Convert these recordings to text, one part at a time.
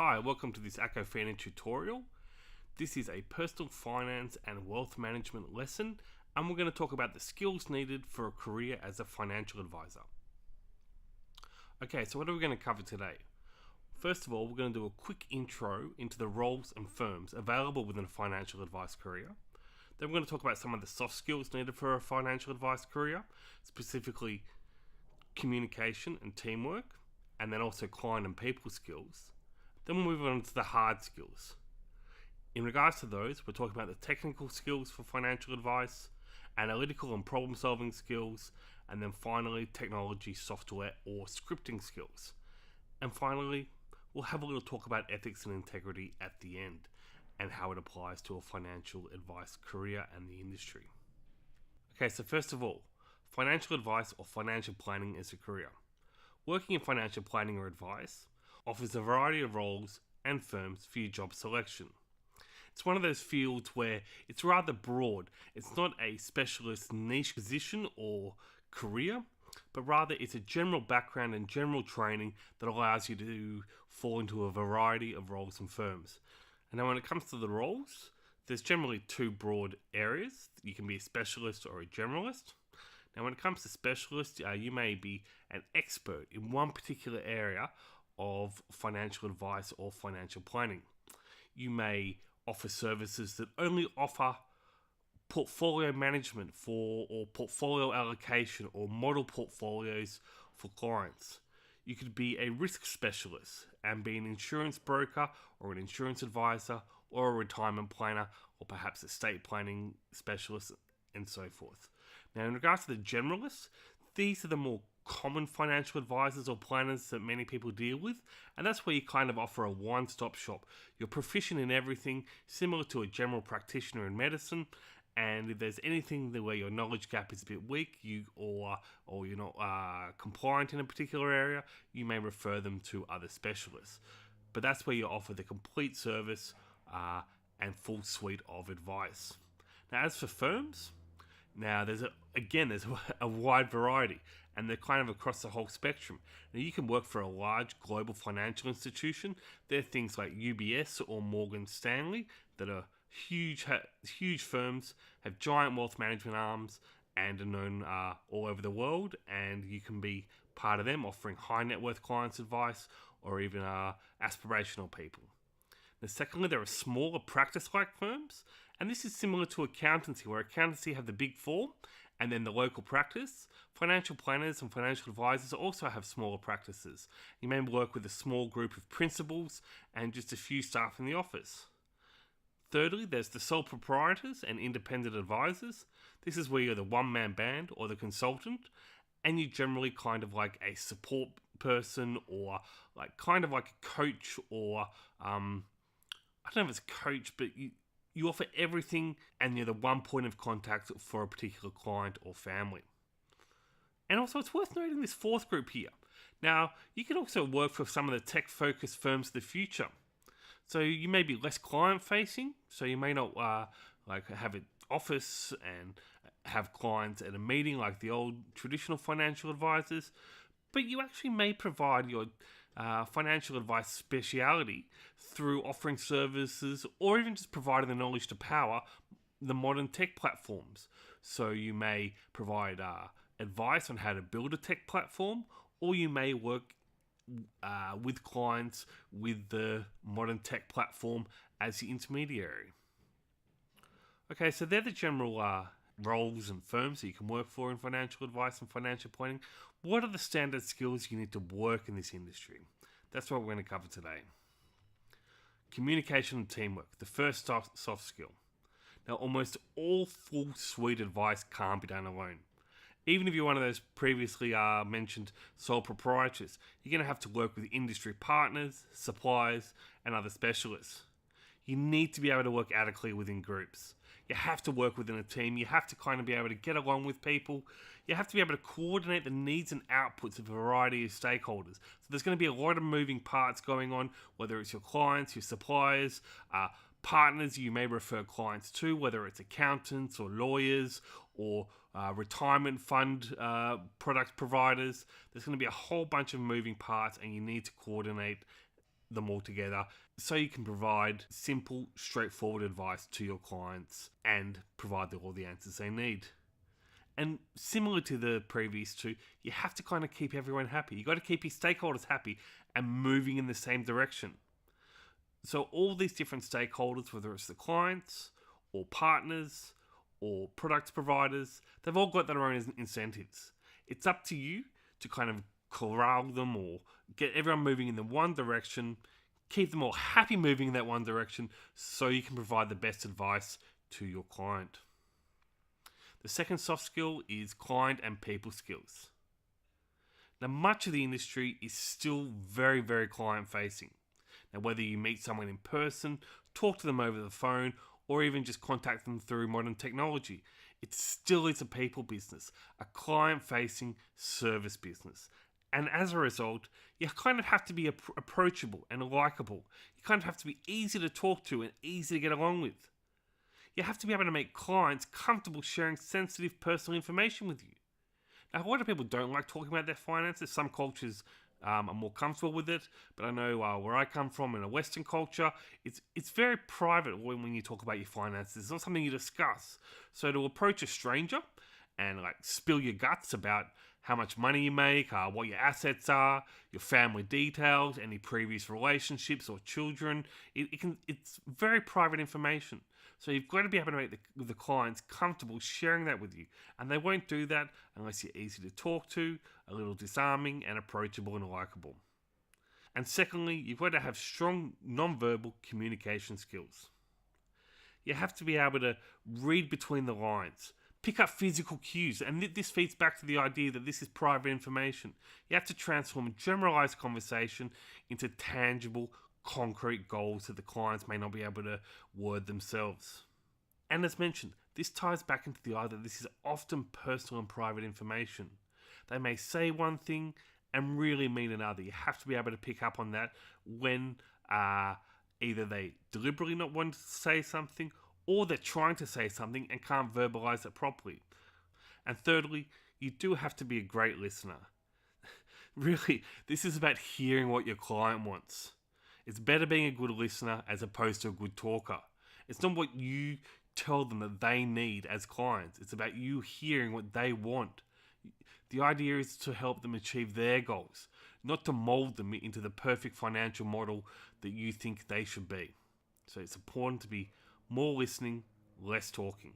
Hi, welcome to this Accofina tutorial. This is a personal finance and wealth management lesson, and we're going to talk about the skills needed for a career as a financial advisor. Okay, so what are we going to cover today? First of all, we're going to do a quick intro into the roles and firms available within a financial advice career. Then we're going to talk about some of the soft skills needed for a financial advice career, specifically communication and teamwork, and then also client and people skills. Then we'll move on to the hard skills. In regards to those, we're talking about the technical skills for financial advice, analytical and problem solving skills, and then finally technology, software or scripting skills. And finally, we'll have a little talk about ethics and integrity at the end and how it applies to a financial advice career and the industry. Okay, so first of all, financial advice or financial planning is a career. Working in financial planning or advice offers a variety of roles and firms for your job selection. It's one of those fields where it's rather broad. It's not a specialist niche position or career, but rather it's a general background and general training that allows you to fall into a variety of roles and firms. And now when it comes to the roles, there's generally two broad areas. You can be a specialist or a generalist. Now when it comes to specialist, you may be an expert in one particular area of financial advice or financial planning. You may offer services that only offer portfolio management for or portfolio allocation or model portfolios for clients. You could be a risk specialist and be an insurance broker or an insurance advisor or a retirement planner or perhaps estate planning specialist and so forth. Now in regards to the generalists, these are the more common financial advisors or planners that many people deal with, and that's where you kind of offer a one-stop shop. You're proficient in everything, similar to a general practitioner in medicine, and if there's anything where your knowledge gap is a bit weak, or you're not compliant in a particular area, you may refer them to other specialists. But that's where you offer the complete service and full suite of advice. Now as for firms, there's a wide variety, and they're kind of across the whole spectrum. Now you can work for a large global financial institution. They're things like UBS or Morgan Stanley that are huge firms, have giant wealth management arms, and are known all over the world. And you can be part of them, offering high net worth clients advice, or even aspirational people. Now, secondly, there are smaller practice-like firms, and this is similar to accountancy, where accountancy have the big four and then the local practice. Financial planners and financial advisors also have smaller practices. You may work with a small group of principals and just a few staff in the office. Thirdly, there's the sole proprietors and independent advisors. This is where you're the one-man band or the consultant, and you're generally kind of like a support person or like kind of like a coach or I don't know if it's a coach, but you offer everything and you're the one point of contact for a particular client or family. And also it's worth noting this fourth group here. Now, you can also work for some of the tech-focused firms of the future. So you may be less client-facing, so you may not have an office and have clients at a meeting like the old traditional financial advisors, but you actually may provide your financial advice speciality through offering services or even just providing the knowledge to power the modern tech platforms. So you may provide advice on how to build a tech platform, or you may work with clients with the modern tech platform as the intermediary. Okay, so they're the general roles and firms that you can work for in financial advice and financial planning. What are the standard skills you need to work in this industry? That's what we're going to cover today. Communication and teamwork, the first soft skill. Now, almost all full suite advice can't be done alone. Even if you're one of those previously mentioned sole proprietors, you're going to have to work with industry partners, suppliers, and other specialists. You need to be able to work adequately within groups. You have to work within a team. You have to kind of be able to get along with people. You have to be able to coordinate the needs and outputs of a variety of stakeholders. So there's going to be a lot of moving parts going on, whether it's your clients, your suppliers, partners you may refer clients to, whether it's accountants or lawyers or retirement fund product providers. There's going to be a whole bunch of moving parts, and you need to coordinate them all together so you can provide simple, straightforward advice to your clients and provide them all the answers they need. And similar to the previous two, you have to kind of keep everyone happy. You got to keep your stakeholders happy and moving in the same direction. So all these different stakeholders, whether it's the clients or partners or products providers, they've all got their own incentives. It's up to you to kind of corral them or get everyone moving in the one direction, keep them all happy moving in that one direction so you can provide the best advice to your client. The second soft skill is client and people skills. Now, much of the industry is still very, very client facing. Now, whether you meet someone in person, talk to them over the phone, or even just contact them through modern technology, it still is a people business, a client facing service business. And as a result, you kind of have to be approachable and likable. You kind of have to be easy to talk to and easy to get along with. You have to be able to make clients comfortable sharing sensitive personal information with you. Now, a lot of people don't like talking about their finances. Some cultures are more comfortable with it, but I know where I come from in a Western culture, it's very private when you talk about your finances. It's not something you discuss. So to approach a stranger and spill your guts about how much money you make, what your assets are, your family details, any previous relationships or children, it's very private information. So you've got to be able to make the clients comfortable sharing that with you. And they won't do that unless you're easy to talk to, a little disarming and approachable and likable. And secondly, you've got to have strong non-verbal communication skills. You have to be able to read between the lines, pick up physical cues, and this feeds back to the idea that this is private information. You have to transform a generalized conversation into tangible, concrete goals that the clients may not be able to word themselves. And as mentioned, this ties back into the idea that this is often personal and private information. They may say one thing and really mean another. You have to be able to pick up on that when either they deliberately not want to say something or they're trying to say something and can't verbalize it properly. And thirdly, you do have to be a great listener. Really, this is about hearing what your client wants. It's better being a good listener as opposed to a good talker. It's not what you tell them that they need as clients. It's about you hearing what they want. The idea is to help them achieve their goals, not to mold them into the perfect financial model that you think they should be. So it's important to be more listening, less talking.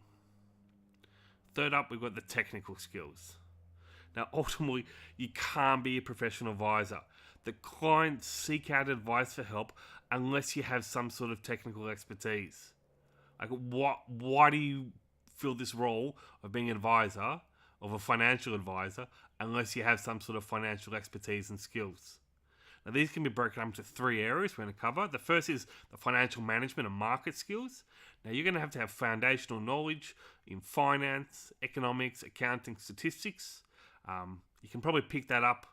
Third up, we've got the technical skills. Now, ultimately, you can't be a professional advisor. The clients seek out advice for help unless you have some sort of technical expertise. Why do you fill this role of being an advisor, of a financial advisor, unless you have some sort of financial expertise and skills? Now, these can be broken up into three areas we're going to cover. The first is the financial management and market skills. Now, you're going to have foundational knowledge in finance, economics, accounting, statistics. You can probably pick that up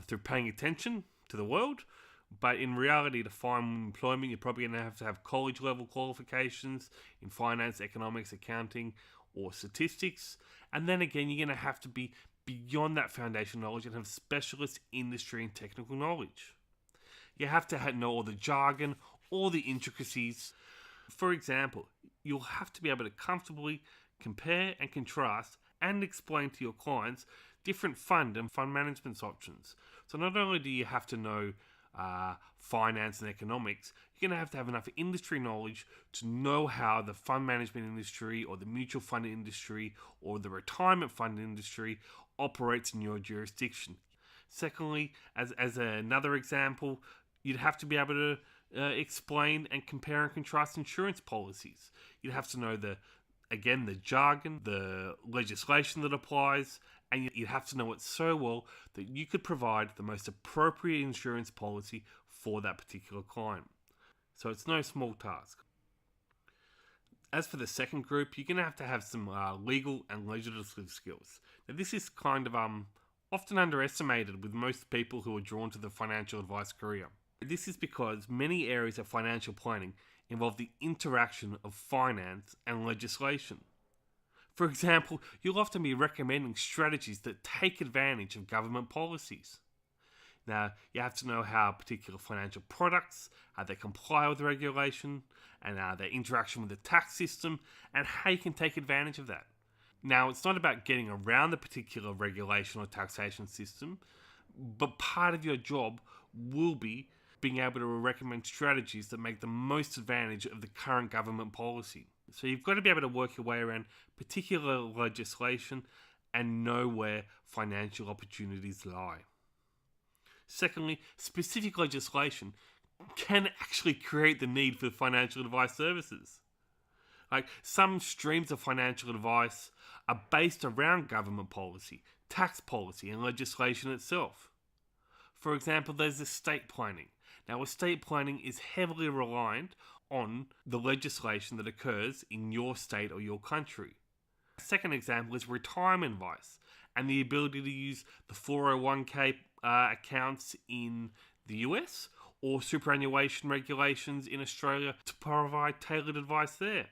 through paying attention to the world, but in reality, to find employment, you're probably going to have college level qualifications in finance, economics, accounting, or statistics. And then again, you're going to have to be beyond that foundational knowledge and have specialist industry and technical knowledge. You have to know all the jargon, all the intricacies. For example, you'll have to be able to comfortably compare and contrast and explain to your clients different fund and fund management options. So not only do you have to know finance and economics, you're going to have enough industry knowledge to know how the fund management industry or the mutual fund industry or the retirement fund industry operates in your jurisdiction. Secondly, as another example, you'd have to be able to explain and compare and contrast insurance policies. You'd have to know the jargon, the legislation that applies, and you'd have to know it so well that you could provide the most appropriate insurance policy for that particular client. So it's no small task. As for the second group, you're going to have some legal and legislative skills. Now, this is kind of often underestimated with most people who are drawn to the financial advice career. This is because many areas of financial planning involve the interaction of finance and legislation. For example, you'll often be recommending strategies that take advantage of government policies. Now, you have to know how particular financial products, how they comply with regulation, and their interaction with the tax system, and how you can take advantage of that. Now, it's not about getting around the particular regulation or taxation system, but part of your job will be being able to recommend strategies that make the most advantage of the current government policy. So you've got to be able to work your way around particular legislation and know where financial opportunities lie. Secondly, specific legislation can actually create the need for financial advice services. Like, some streams of financial advice are based around government policy, tax policy, and legislation itself. For example, there's estate planning. Now, estate planning is heavily reliant on the legislation that occurs in your state or your country. A second example is retirement advice and the ability to use the 401k accounts in the US or superannuation regulations in Australia to provide tailored advice there.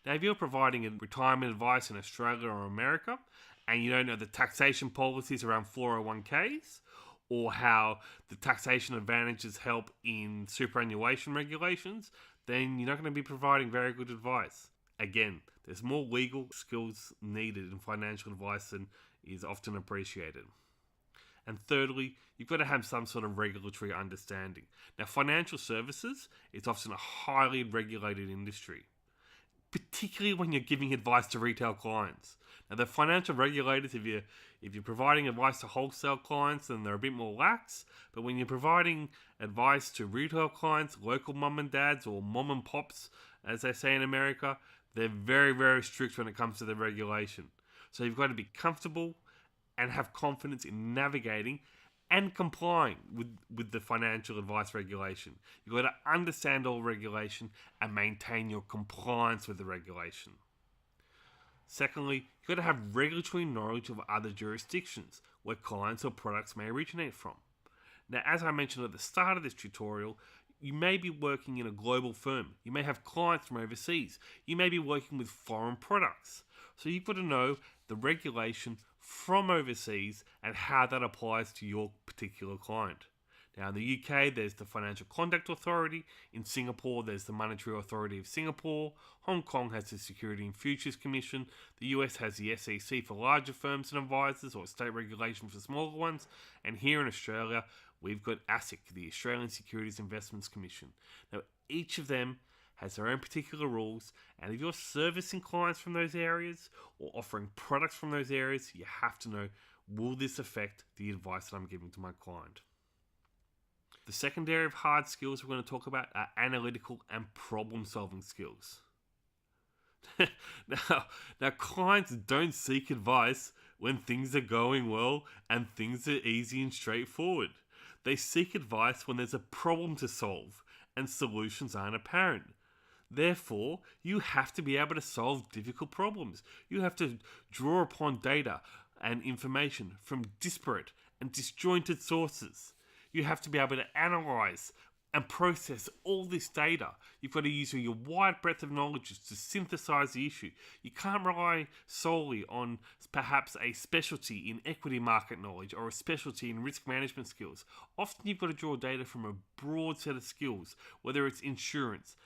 Now, if you're providing retirement advice in Australia or America and you don't know the taxation policies around 401ks or how the taxation advantages help in superannuation regulations, then you're not going to be providing very good advice. Again, there's more legal skills needed in financial advice than is often appreciated. And thirdly, you've got to have some sort of regulatory understanding. Now, financial services is often a highly regulated industry, particularly when you're giving advice to retail clients. Now, the financial regulators, if you're providing advice to wholesale clients, then they're a bit more lax. But when you're providing advice to retail clients, local mum and dads or mom and pops, as they say in America, they're very, very strict when it comes to the regulation. So you've got to be comfortable and have confidence in navigating and complying with the financial advice regulation. You've got to understand all regulation and maintain your compliance with the regulation. Secondly, you've got to have regulatory knowledge of other jurisdictions where clients or products may originate from. Now, as I mentioned at the start of this tutorial, you may be working in a global firm. You may have clients from overseas. You may be working with foreign products. So you've got to know the regulation from overseas and how that applies to your particular client. Now, in the UK, there's the Financial Conduct Authority. In Singapore, there's the Monetary Authority of Singapore. Hong Kong has the Security and Futures Commission. The US has the SEC for larger firms and advisors, or state regulation for smaller ones. And here in Australia, we've got ASIC, the Australian Securities Investments Commission. Now, each of them has their own particular rules, and if you're servicing clients from those areas or offering products from those areas, you have to know, will this affect the advice that I'm giving to my client? The second area of hard skills we're going to talk about are analytical and problem-solving skills. Now, clients don't seek advice when things are going well and things are easy and straightforward. They seek advice when there's a problem to solve and solutions aren't apparent. Therefore, you have to be able to solve difficult problems. You have to draw upon data and information from disparate and disjointed sources. You have to be able to analyze and process all this data. You've got to use your wide breadth of knowledge to synthesize the issue. You can't rely solely on perhaps a specialty in equity market knowledge or a specialty in risk management skills. Often you've got to draw data from a broad set of skills, whether it's insurance,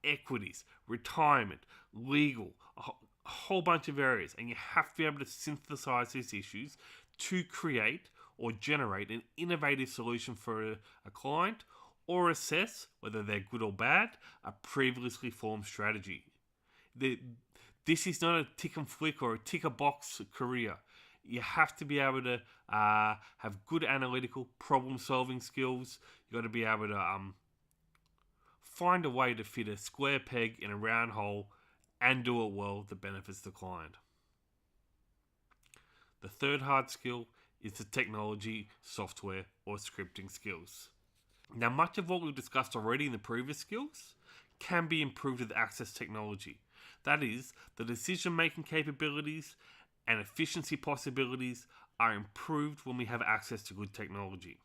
equities, retirement, legal, a whole bunch of areas. And you have to be able to synthesize these issues to create or generate an innovative solution for a client, or assess, whether they're good or bad, a previously formed strategy. This is not a tick and flick or a tick a box career. You have to be able to have good analytical problem solving skills. You've got to be able to find a way to fit a square peg in a round hole and do it well that benefits the client. The third hard skill is the technology, software, or scripting skills. Now, much of what we've discussed already in the previous skills can be improved with access technology. That is, the decision-making capabilities and efficiency possibilities are improved when we have access to good technology.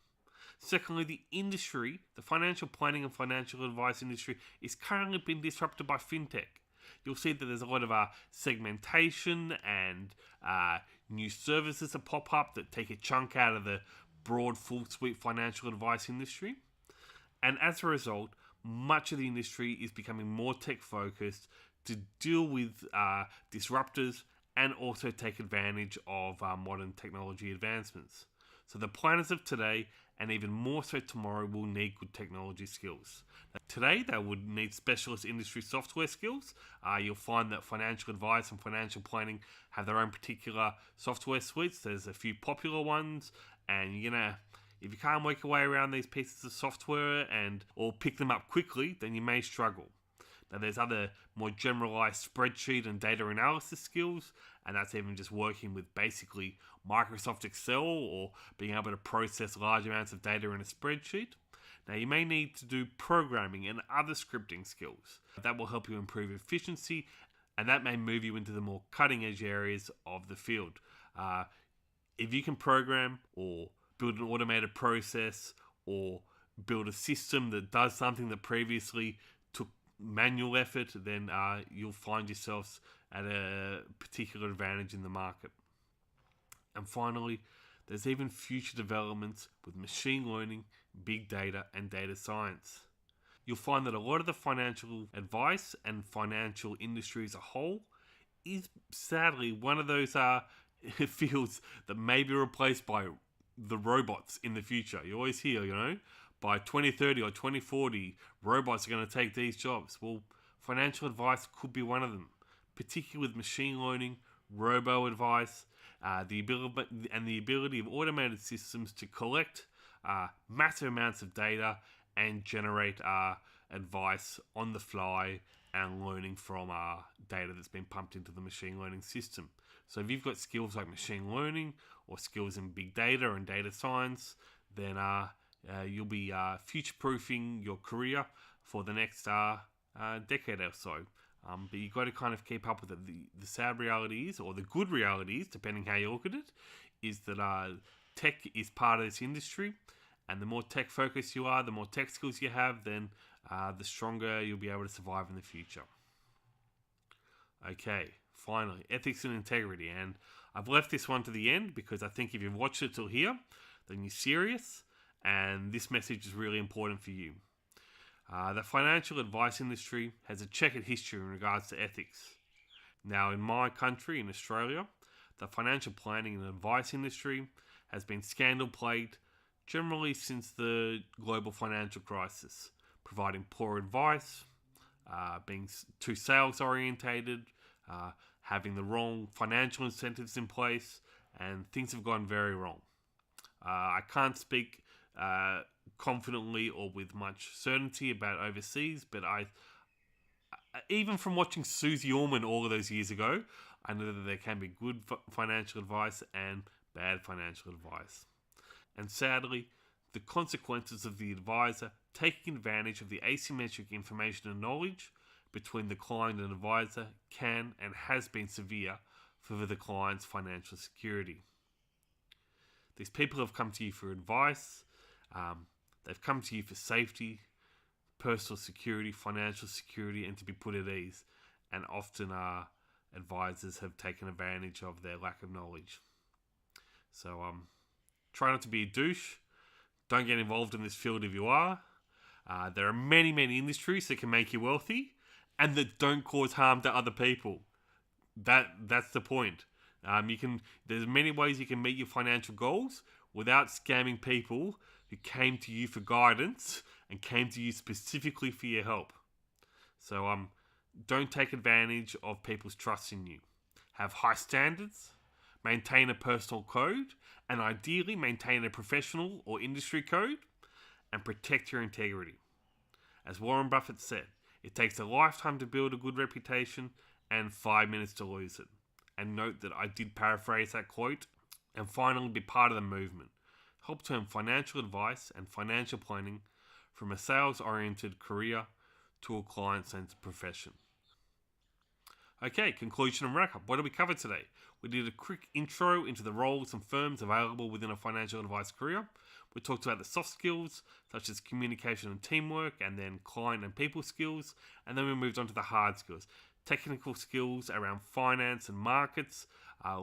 Secondly, the industry, the financial planning and financial advice industry, is currently being disrupted by fintech. You'll see that there's a lot of segmentation and new services that pop up that take a chunk out of the broad, full suite financial advice industry. And as a result, much of the industry is becoming more tech focused to deal with disruptors and also take advantage of modern technology advancements. So the planners of today, and even more so tomorrow, will need good technology skills. Today, they would need specialist industry software skills. You'll find that financial advice and financial planning have their own particular software suites. There's a few popular ones, and if you can't work your way around these pieces of software or pick them up quickly, then you may struggle. Now, there's other more generalized spreadsheet and data analysis skills, and that's even just working with basically Microsoft Excel or being able to process large amounts of data in a spreadsheet. Now, you may need to do programming and other scripting skills. That will help you improve efficiency, and that may move you into the more cutting-edge areas of the field. If you can program or build an automated process or build a system that does something that previously took manual effort, then you'll find yourselves at a particular advantage in the market. And finally, there's even future developments with machine learning, big data, and data science. You'll find that a lot of the financial advice and financial industry as a whole is sadly one of those fields that may be replaced by the robots in the future. You always hear, by 2030 or 2040, robots are going to take these jobs. Well, financial advice could be one of them, particularly with machine learning, robo-advice, the ability of automated systems to collect massive amounts of data and generate advice on the fly and learning from data that's been pumped into the machine learning system. So if you've got skills like machine learning or skills in big data and data science, then you'll be future-proofing your career for the next decade or so. But you've got to kind of keep up with it. The sad reality is, or the good reality is, depending how you look at it, is that tech is part of this industry. And the more tech-focused you are, the more tech skills you have, then the stronger you'll be able to survive in the future. Okay, finally, ethics and integrity. And I've left this one to the end because I think if you've watched it till here, then you're serious. And this message is really important for you. The financial advice industry has a checkered history in regards to ethics. Now, in my country, in Australia, the financial planning and advice industry has been scandal-plagued generally since the global financial crisis, providing poor advice, being too sales-orientated, having the wrong financial incentives in place, and things have gone very wrong. I can't speak confidently or with much certainty about overseas, but even from watching Susie Orman all of those years ago, I know that there can be good financial advice and bad financial advice. And sadly, the consequences of the advisor taking advantage of the asymmetric information and knowledge between the client and advisor can and has been severe for the client's financial security. These people have come to you for advice, they've come to you for safety, personal security, financial security, and to be put at ease. And often advisors have taken advantage of their lack of knowledge. So try not to be a douche. Don't get involved in this field if you are. There are many, many industries that can make you wealthy and that don't cause harm to other people. That's the point. There's many ways you can meet your financial goals without scamming people who came to you for guidance and came to you specifically for your help. So don't take advantage of people's trust in you. Have high standards, maintain a personal code, and ideally maintain a professional or industry code, and protect your integrity. As Warren Buffett said, it takes a lifetime to build a good reputation and 5 minutes to lose it. And note that I did paraphrase that quote. And finally, be part of the movement. Help turn financial advice and financial planning from a sales-oriented career to a client-centered profession. Okay, conclusion and wrap-up. What did we cover today? We did a quick intro into the roles and firms available within a financial advice career. We talked about the soft skills, such as communication and teamwork, and then client and people skills. And then we moved on to the hard skills. Technical skills around finance and markets,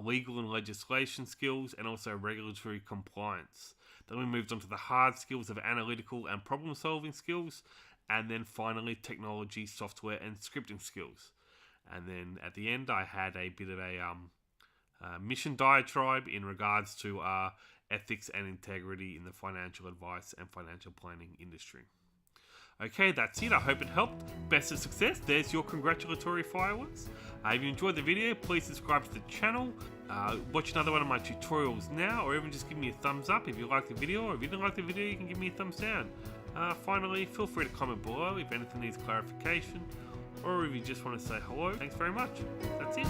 legal and legislation skills, and also regulatory compliance. Then we moved on to the hard skills of analytical and problem solving skills, and then finally technology, software, and scripting skills. And then at the end, I had a bit of a mission diatribe in regards to ethics and integrity in the financial advice and financial planning industry. Okay, that's it. I hope it helped. Best of success. There's your congratulatory fireworks. If you enjoyed the video, please subscribe to the channel. Watch another one of my tutorials now, or even just give me a thumbs up if you like the video, or if you didn't like the video, you can give me a thumbs down. Finally, feel free to comment below if anything needs clarification, or if you just want to say hello. Thanks very much. That's it.